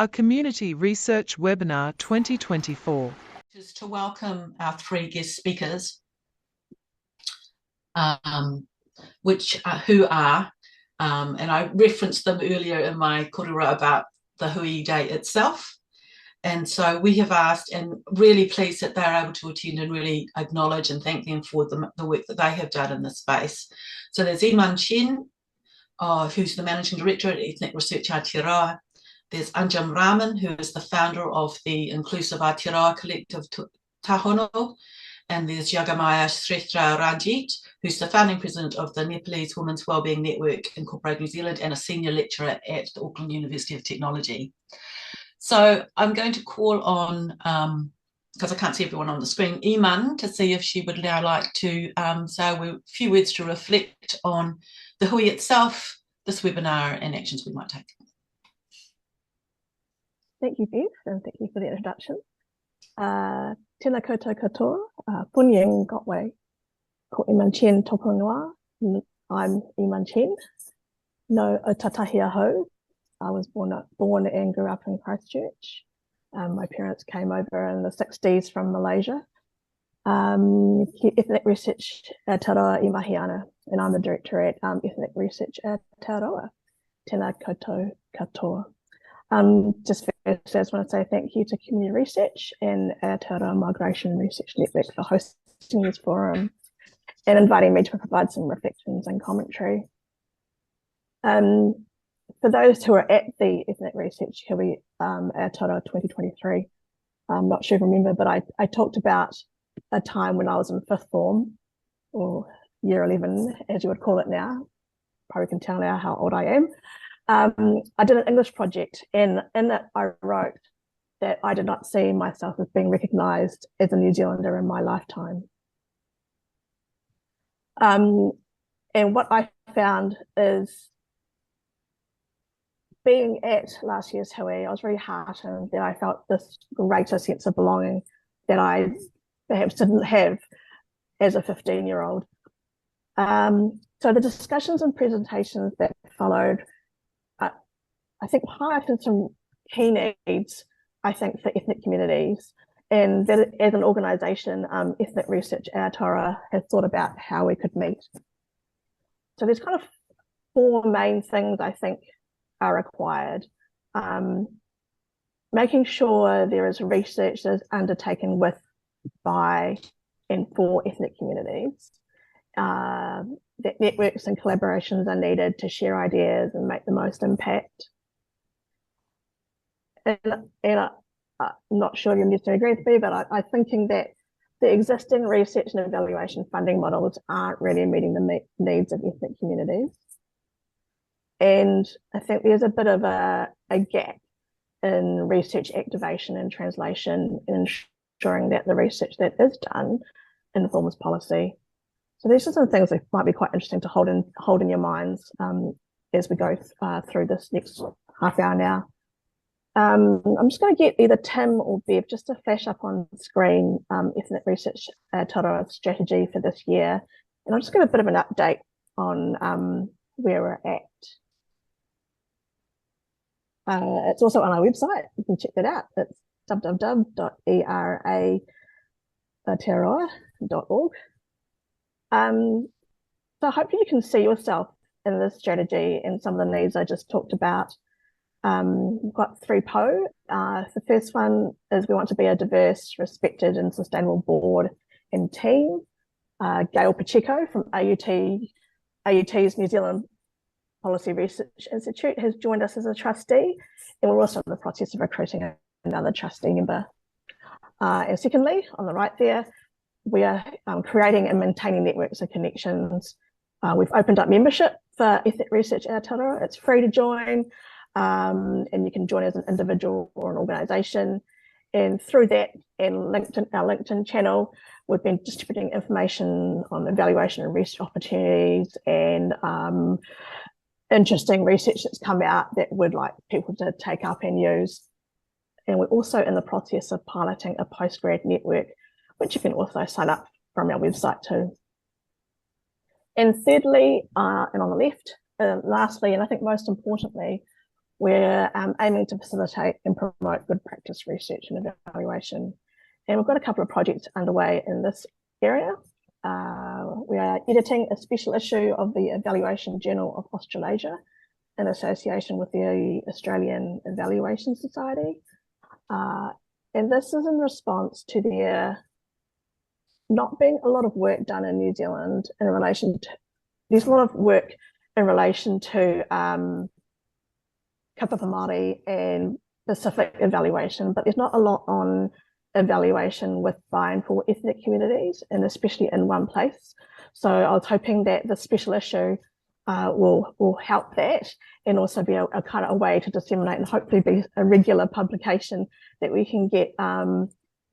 A Community Research Webinar 2024. Is to welcome our three guest speakers, who are, and I referenced them earlier in my korero about the Hui Day itself. And so we have asked, and really pleased that they're able to attend and really acknowledge and thank them for the work that they have done in this space. So there's EEmen Chen, who's the Managing Director at Ethnic Research Aotearoa. There's Ankum Rahman, who is the founder of the Inclusive Aotearoa Collective Tahono. And there's Yagamaya Shrestha Ranjit, who's the founding president of the Nepalese Women's Wellbeing Network Incorporated New Zealand and a senior lecturer at the Auckland University of Technology. So I'm going to call on, because I can't see everyone on the screen, EEmen, to see if she would now like to say a few words to reflect on the Hui itself, this webinar, and actions we might take. Thank you, Beth, and thank you for the introduction. Tēnā koutou katoa, punyeng gotwe, ko EEmen Chen tōpū ingoa. I'm EEmen Chen, no o tatahi aho. I was born and grew up in Christchurch. My parents came over in the 60s from Malaysia. Ethnic Research Aotearoa I Mahi ana, and I'm the director at Ethnic Research Aotearoa. Tēnā koutou katoa. Just first, I just want to say thank you to Community Research and Aotearoa Migration Research Network for hosting this forum and inviting me to provide some reflections and commentary. For those who are at the Ethnic Research Hui Aotearoa 2023, I'm not sure if you remember, but I talked about a time when I was in fifth form, or year 11, as you would call it now. Probably can tell now how old I am. I did an English project, and in it I wrote that I did not see myself as being recognised as a New Zealander in my lifetime. And what I found is, being at last year's Hui, I was very heartened that I felt this greater sense of belonging that I perhaps didn't have as a 15-year-old. So the discussions and presentations that followed, I think, highlighted some key needs, I think, for ethnic communities. And that as an organisation, Ethnic Research Aotearoa has thought about how we could meet. So there's kind of four main things I think are required. Making sure there is research that is undertaken with, by, and for ethnic communities. That networks and collaborations are needed to share ideas and make the most impact. And I'm not sure if you necessarily agree with me, but I'm thinking that the existing research and evaluation funding models aren't really meeting the needs of ethnic communities. And I think there's a bit of a gap in research activation and translation, and ensuring that the research that is done informs policy. So these are some things that might be quite interesting to hold in your minds as we go through this next half hour now. I'm just going to get either Tim or Bev just to flash up on screen Ethnic Research Aotearoa strategy for this year. And I'll just give a bit of an update on where we're at. It's also on our website. You can check that out. It's www.eraotearoa.org. So hopefully you can see yourself in this strategy and some of the needs I just talked about. We've got three PO. The first one is we want to be a diverse, respected and sustainable board and team. Gail Pacheco from AUT's New Zealand Policy Research Institute has joined us as a trustee, and we're also in the process of recruiting another trustee member. And secondly, on the right there, we are creating and maintaining networks and connections. We've opened up membership for Ethnic Research Aotearoa. It's free to join, and you can join as an individual or an organisation. And through that and our LinkedIn channel, we've been distributing information on evaluation and research opportunities and interesting research that's come out that we'd like people to take up and use. And we're also in the process of piloting a postgrad network, which you can also sign up from our website too. And thirdly, and on the left, lastly, and I think most importantly, We're aiming to facilitate and promote good practice research and evaluation. And we've got a couple of projects underway in this area. We are editing a special issue of the Evaluation Journal of Australasia in association with the Australian Evaluation Society. And this is in response to there not being a lot of work done in New Zealand in relation to, there's a lot of work in relation to Kapapa Māori and Pacific evaluation, but there's not a lot on evaluation with buy-in for ethnic communities, and especially in one place. So I was hoping that the special issue will help that, and also be a kind of a way to disseminate and hopefully be a regular publication that we can get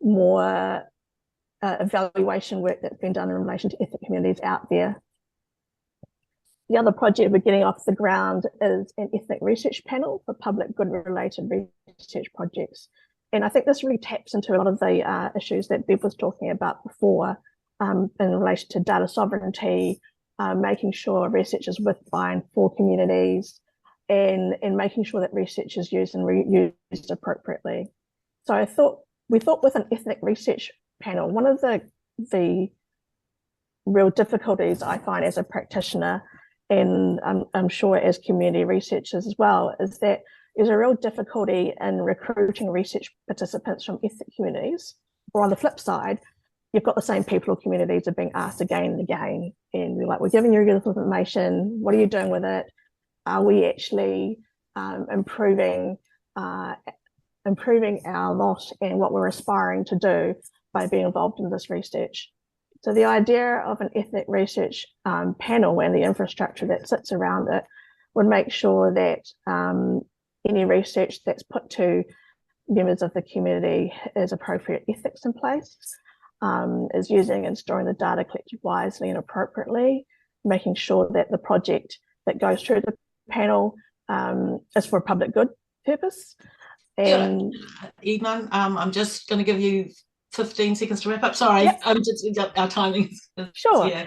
more evaluation work that's been done in relation to ethnic communities out there. The other project we're getting off the ground is an ethnic research panel for public good related research projects. And I think this really taps into a lot of the issues that Bev was talking about before in relation to data sovereignty, making sure research is with buy-in for communities, and making sure that research is used and reused appropriately. So we thought with an ethnic research panel, one of the real difficulties I find as a practitioner, and I'm sure as community researchers as well, is that there's a real difficulty in recruiting research participants from ethnic communities. Or on the flip side, you've got the same people or communities are being asked again and again, and we're like, we're giving you this information, what are you doing with it? Are we actually improving our lot and what we're aspiring to do by being involved in this research? So the idea of an ethnic research panel and the infrastructure that sits around it would make sure that any research that's put to members of the community has appropriate ethics in place, is using and storing the data collected wisely and appropriately, making sure that the project that goes through the panel is for a public good purpose. And EEmen, I'm just going to give you 15 seconds to wrap up. Sorry, yep. Our timing. Sure. Yeah,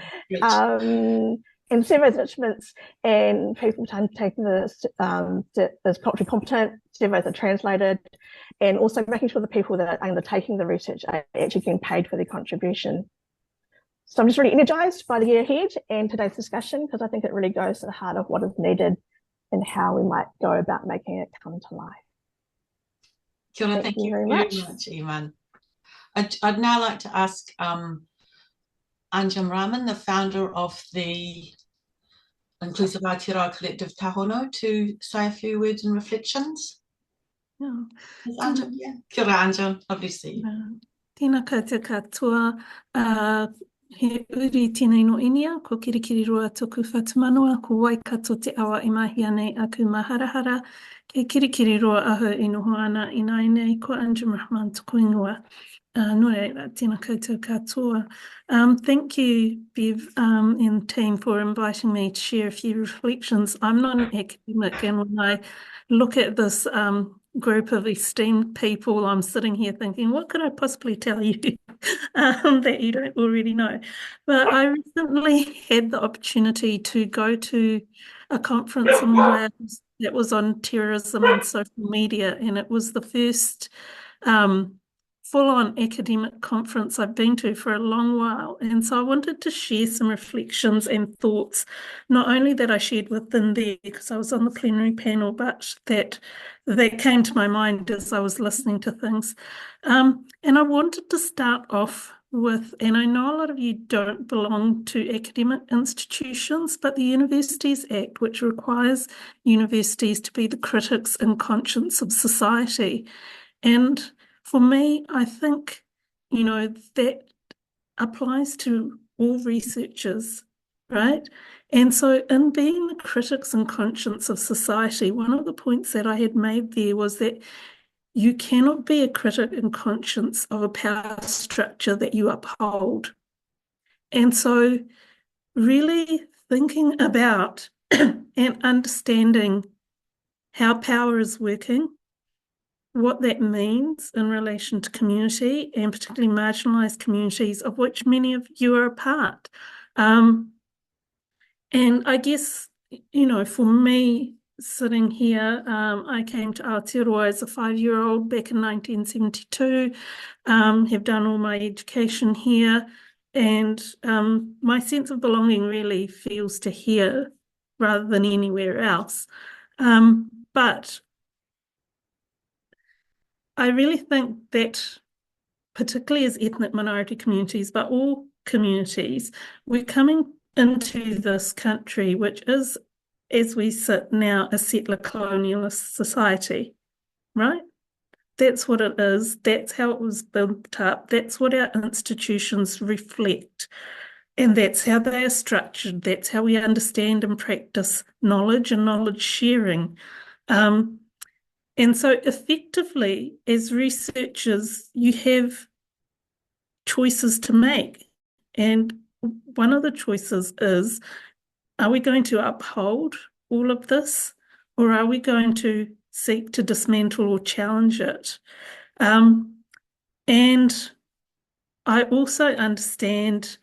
and surveys instruments and people taking this as culturally competent, surveys are translated, and also making sure the people that are undertaking the research are actually getting paid for their contribution. So I'm just really energized by the year ahead and today's discussion, because I think it really goes to the heart of what is needed and how we might go about making it come to life. Kia ora, thank you very much, EEmen. I'd now like to ask Ankum Rahman, the founder of the Inclusive Aotearoa Collective Tahono, to say a few words and reflections. Yeah. Ankum, yeah. Kia ora, Ankum. Lovely to see you. Tēnā koutou katoa, he uri tēnei no inia, ko kirikiri roa tōku whatumanua, ko waikato te awa i mahi anei aku maharahara, ke kirikiri roa aho i noho ana i nai nei, ko Ankum Rahman tōku ingoa. No reira, tēnā koutou katoa. Thank you, Bev and team, for inviting me to share a few reflections. I'm not an academic, and when I look at this group of esteemed people, I'm sitting here thinking, what could I possibly tell you that you don't already know? But I recently had the opportunity to go to a conference in Wales that was on terrorism and social media, and it was the first full-on academic conference I've been to for a long while. And so I wanted to share some reflections and thoughts, not only that I shared within there because I was on the plenary panel, but that came to my mind as I was listening to things. And I wanted to start off with, and I know a lot of you don't belong to academic institutions, but the Universities Act, which requires universities to be the critics and conscience of society. And for me, I think, that applies to all researchers, right? And so in being the critics and conscience of society, one of the points that I had made there was that you cannot be a critic and conscience of a power structure that you uphold. And so really thinking about and understanding how power is working, what that means in relation to community, and particularly marginalised communities, of which many of you are a part. And I guess, for me, sitting here. I came to Aotearoa as a 5-year-old back in 1972, have done all my education here, and my sense of belonging really feels to here rather than anywhere else. But I really think that, particularly as ethnic minority communities, but all communities, we're coming into this country, which is, as we sit now, a settler colonialist society, right? That's what it is. That's how it was built up. That's what our institutions reflect. And that's how they are structured. That's how we understand and practice knowledge and knowledge sharing. And so effectively, as researchers, you have choices to make. And one of the choices is, are we going to uphold all of this, or are we going to seek to dismantle or challenge it? And I also understand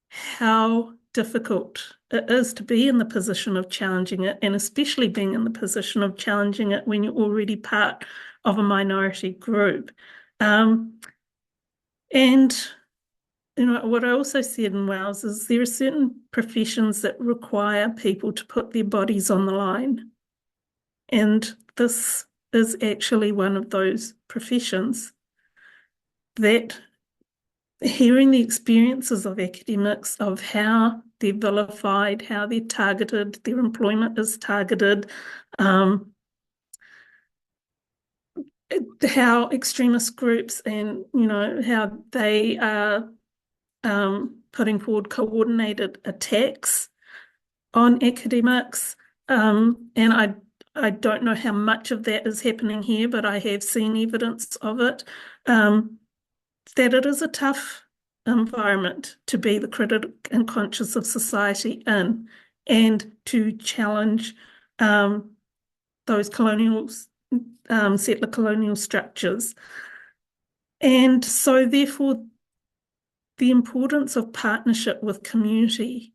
how difficult it is to be in the position of challenging it, and especially being in the position of challenging it when you're already part of a minority group. And what I also said in Wales is there are certain professions that require people to put their bodies on the line. And this is actually one of those professions that, hearing the experiences of academics, of how they're vilified, how they're targeted, their employment is targeted, how extremist groups and, how they are putting forward coordinated attacks on academics. And I don't know how much of that is happening here, but I have seen evidence of it, that it is a tough environment to be the critic and conscious of society in, and to challenge those settler colonial structures. And so therefore, the importance of partnership with community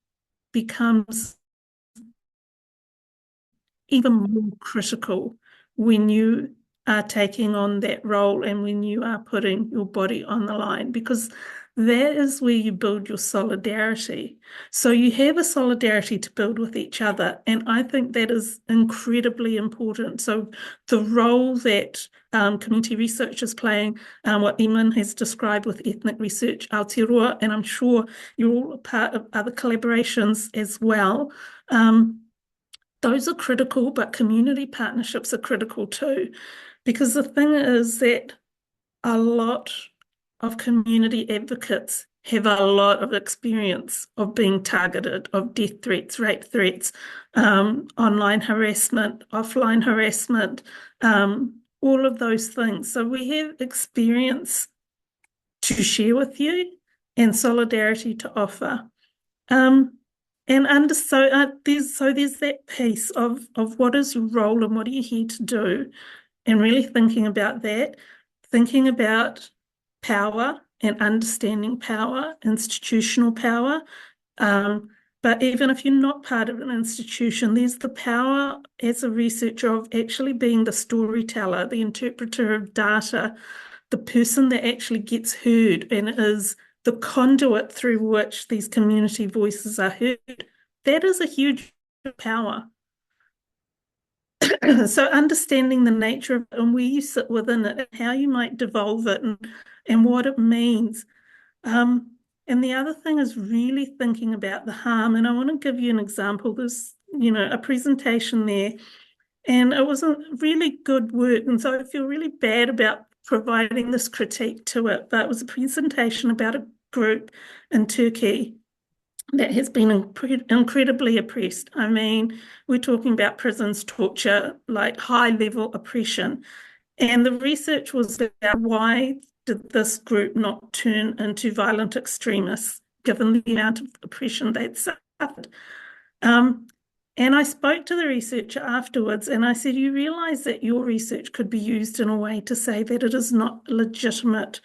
becomes even more critical when you are taking on that role and when you are putting your body on the line, because that is where you build your solidarity. So you have a solidarity to build with each other, and I think that is incredibly important. So the role that community research is playing, what EEmen has described with ethnic research Aotearoa, and I'm sure you're all a part of other collaborations as well, those are critical, but community partnerships are critical too, because the thing is that a lot of community advocates have a lot of experience of being targeted, of death threats, rape threats, online harassment, offline harassment, all of those things. So we have experience to share with you and solidarity to offer. There's that piece of what is your role and what are you here to do, and really thinking about that, thinking about power and understanding power, institutional power. But even if you're not part of an institution, there's the power as a researcher of actually being the storyteller, the interpreter of data, the person that actually gets heard and is the conduit through which these community voices are heard. That is a huge power. So understanding the nature of it and where you sit within it and how you might devolve it and what it means. And the other thing is really thinking about the harm. And I want to give you an example. There's, a presentation there, and it was a really good work. And so I feel really bad about providing this critique to it, but it was a presentation about a group in Turkey that has been incredibly oppressed. I mean, we're talking about prisons, torture, like high-level oppression. And the research was about why did this group not turn into violent extremists, given the amount of oppression they'd suffered. And I spoke to the researcher afterwards and I said, you realise that your research could be used in a way to say that it is not legitimate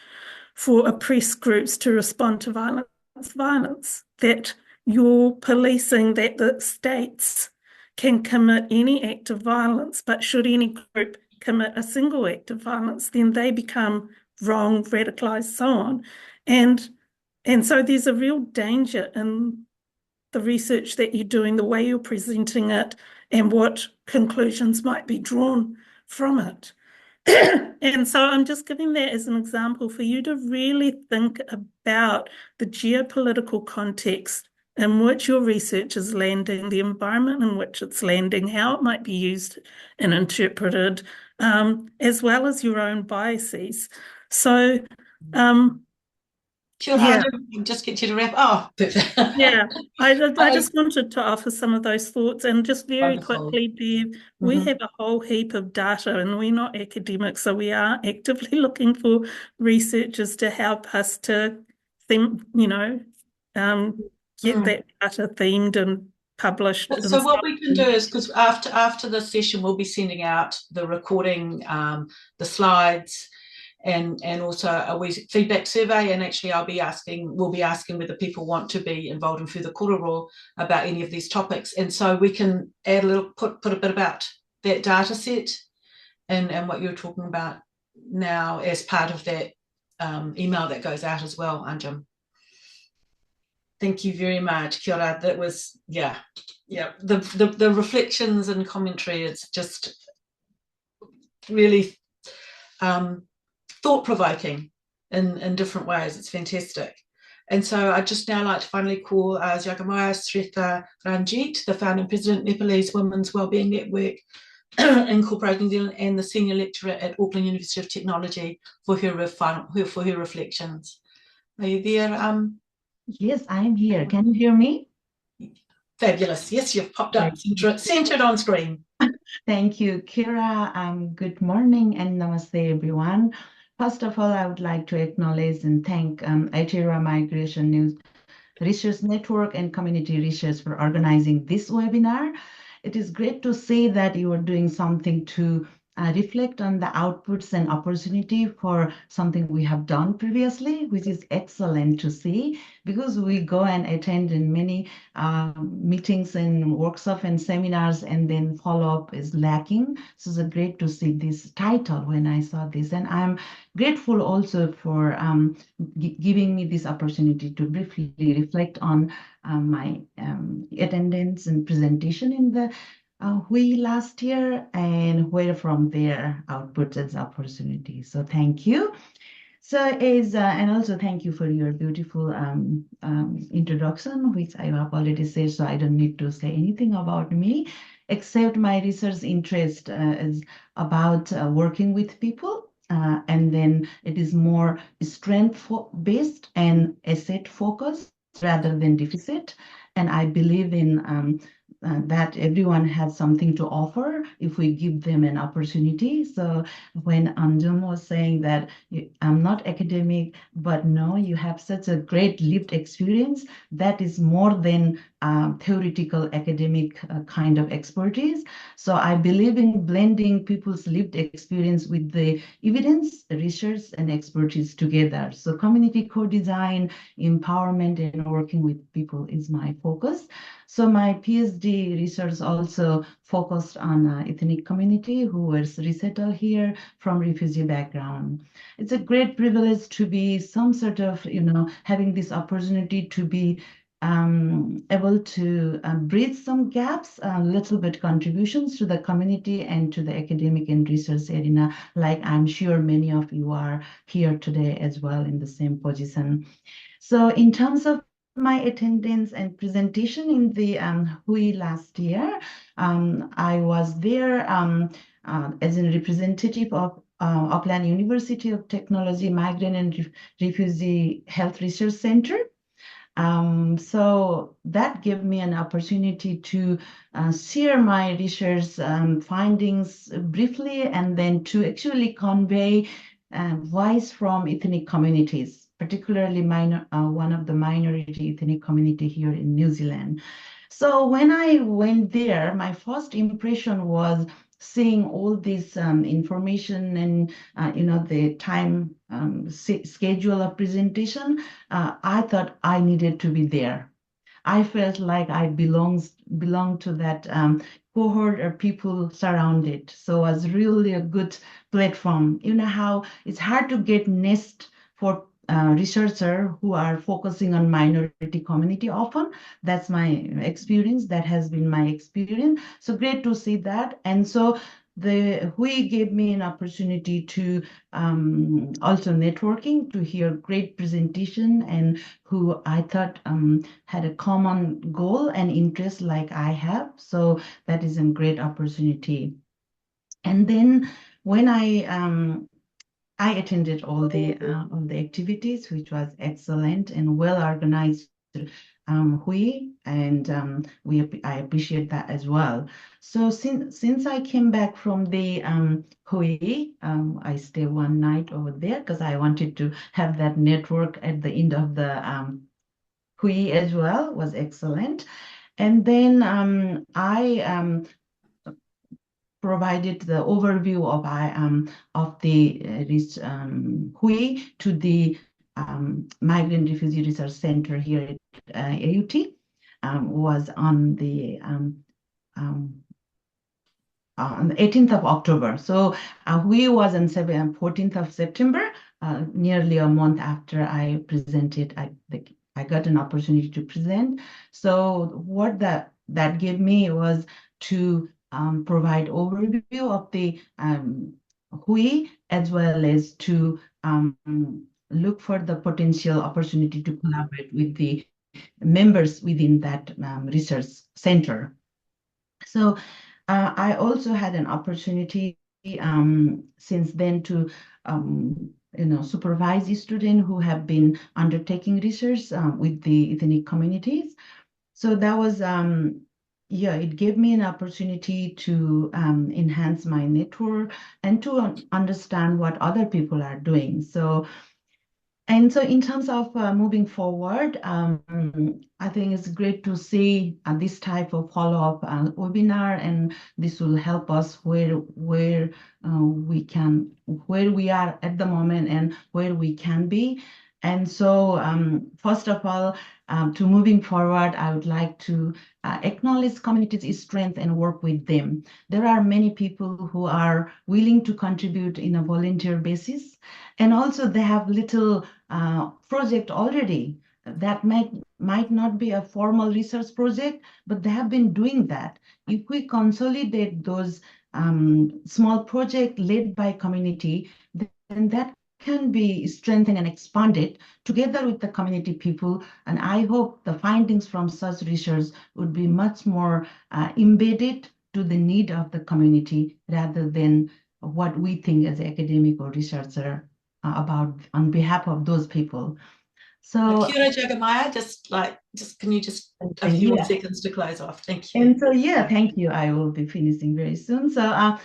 for oppressed groups to respond to violence, that you're policing, that the states can commit any act of violence, but should any group commit a single act of violence, then they become wrong, radicalized, so on. And so there's a real danger in the research that you're doing, the way you're presenting it, and what conclusions might be drawn from it. And so I'm just giving that as an example for you to really think about the geopolitical context in which your research is landing, the environment in which it's landing, how it might be used and interpreted, as well as your own biases. So, Sure, yeah. I'll just get you to wrap. Oh, perfect. Yeah, I just wanted to offer some of those thoughts, and just very Wonderful. quickly, Bev, we have a whole heap of data, and we're not academics, so we are actively looking for researchers to help us to get that data themed and published. So what we can do is, because after the session, we'll be sending out the recording, the slides, and also a feedback survey. And actually, we'll be asking whether people want to be involved in further korero about any of these topics. And so we can add a little, put a bit about that data set and what you're talking about now as part of that email that goes out as well, Anjum. Thank you very much, Kia ora. That was, the reflections and commentary, it's just really thought-provoking in different ways. It's fantastic. And so I'd just now like to finally call Jagamaya Sretha Ranjit, the founder and president, Nepalese Women's Wellbeing Network, incorporating New Zealand, and the senior lecturer at Auckland University of Technology for her reflections. Are you there? Yes, I'm here. Can you hear me? Fabulous. Yes, you've popped up, centered on screen. Thank you, Kira. Good morning and namaste, everyone. First of all, I would like to acknowledge and thank Aotearoa Migration News Research Network and Community Research for organizing this webinar. It is great to see that you are doing something to reflect on the outputs and opportunity for something we have done previously, which is excellent to see, because we go and attend in many meetings and workshops and seminars, and then follow-up is lacking. So it's great to see this title when I saw this. And I'm grateful also for giving me this opportunity to briefly reflect on my attendance and presentation in the WE last year, and where from there outputs and opportunities. So thank you. So and also thank you for your beautiful introduction, which I have already said, so I don't need to say anything about me, except my research interest is about working with people, and then it is more strength-based and asset-focused rather than deficit. And I believe in that everyone has something to offer if we give them an opportunity. So when Anjum was saying that I'm not academic, but no, you have such a great lived experience, that is more than theoretical academic kind of expertise. So I believe in blending people's lived experience with the evidence, research, and expertise together. So community co-design, empowerment, and working with people is my focus. So my PhD research also focused on ethnic community who were resettled here from refugee background. It's a great privilege to be some sort of, having this opportunity to be able to bridge some gaps, little bit contributions to the community and to the academic and research arena, like I'm sure many of you are here today as well in the same position. So in terms of my attendance and presentation in the WE last year, I was there as a representative of Auckland University of Technology Migrant and Refugee Health Research Center. So that gave me an opportunity to share my research findings briefly, and then to actually convey voice from ethnic communities, particularly one of the minority ethnic community here in New Zealand. So when I went there, my first impression was seeing all this information and the time schedule of presentation. I thought I needed to be there. I felt like I belonged to that cohort or people surrounded. So it was really a good platform. You know how it's hard to get nest for researcher who are focusing on minority community often. That's my experience. That has been my experience. So great to see that. And so the WHOI gave me an opportunity to also networking, to hear great presentation, and who I thought had a common goal and interest like I have. So that is a great opportunity. And then when I attended all the activities, which was excellent and well organized. WHOI, and I appreciate that as well. So since I came back from the WHOI, I stayed one night over there because I wanted to have that network at the end of the WHOI as well. Was excellent. And then I provided the overview of the WHOI to the Migrant Refugee Research Center here at AUT. Was on the 18th of October. So WHOI was on 14th of September, nearly a month after I presented. I got an opportunity to present. So what that gave me was to provide overview of the WHOI, as well as to look for the potential opportunity to collaborate with the members within that research center. So I also had an opportunity since then to supervise the students who have been undertaking research with the ethnic communities. So that was it gave me an opportunity to enhance my network and to understand what other people are doing. So in terms of moving forward, I think it's great to see this type of follow-up webinar, and this will help us where we are at the moment and where we can be. And so first of all, to moving forward, I would like to acknowledge communities' strength and work with them. There are many people who are willing to contribute in a volunteer basis, and also they have little project already that might not be a formal research project, but they have been doing that. If we consolidate those small projects led by community, then that can be strengthened and expanded together with the community people. And I hope the findings from such research would be much more embedded to the need of the community rather than what we think as academic or researcher about on behalf of those people. So Kia ora, Jagamaya, can you just a few more seconds to close off? Thank you. And so thank you. I will be finishing very soon. So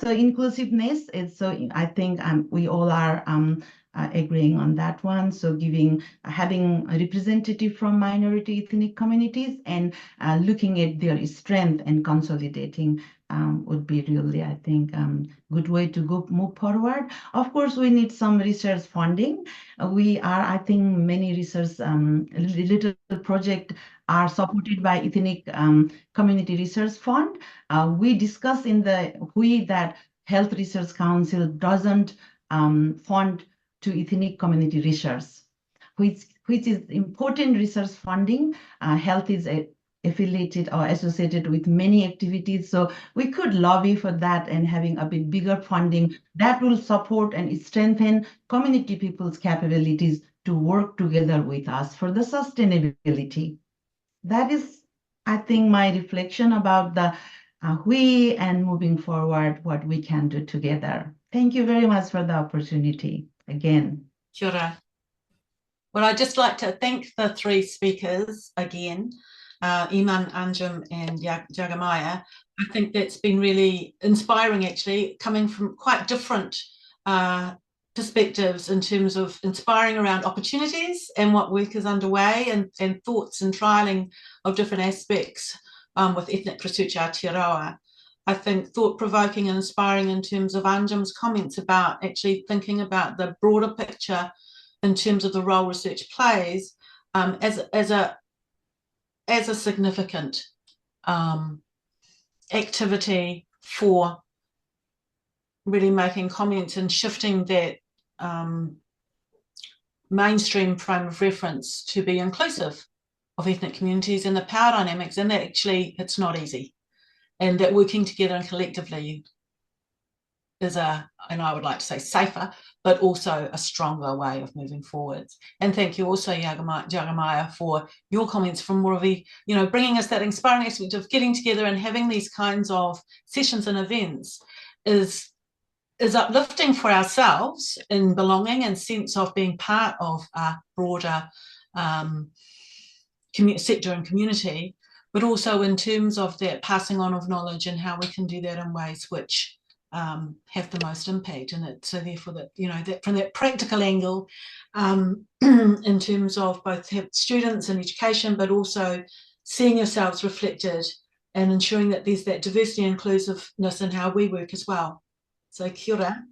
so inclusiveness is I think we all are agreeing on that one. So having a representative from minority ethnic communities and looking at their strength and consolidating would be really, I think, good way to move forward. Of course, we need some research funding. I think many research little project are supported by Ethnic Community Research Fund. We discussed in the WHOI that Health Research Council doesn't fund to ethnic community research, which is important research funding. Health is affiliated or associated with many activities. So we could lobby for that and having a bit bigger funding that will support and strengthen community people's capabilities to work together with us for the sustainability. That is, I think, my reflection about the WHOI and moving forward, what we can do together. Thank you very much for the opportunity again. Kia ora. Well, I'd just like to thank the three speakers again, EEmen, Ankum, and Jagamaya. I think that's been really inspiring, actually, coming from quite different perspectives in terms of inspiring around opportunities and what work is underway, and thoughts and trialling of different aspects with ethnic research Aotearoa. I think thought-provoking and inspiring in terms of Anjum's comments about actually thinking about the broader picture in terms of the role research plays as as a significant activity for really making comments and shifting that mainstream frame of reference to be inclusive of ethnic communities and the power dynamics, and that actually it's not easy, and that working together and collectively is and I would like to say safer, but also a stronger way of moving forwards. And thank you also, Jagamaya, for your comments from more of the, bringing us that inspiring aspect of getting together and having these kinds of sessions and events is uplifting for ourselves in belonging and sense of being part of a broader sector and community, but also in terms of that passing on of knowledge and how we can do that in ways which have the most impact. And so therefore that, that from that practical angle, in terms of both students and education, but also seeing yourselves reflected and ensuring that there's that diversity and inclusiveness in how we work as well. So kia ora.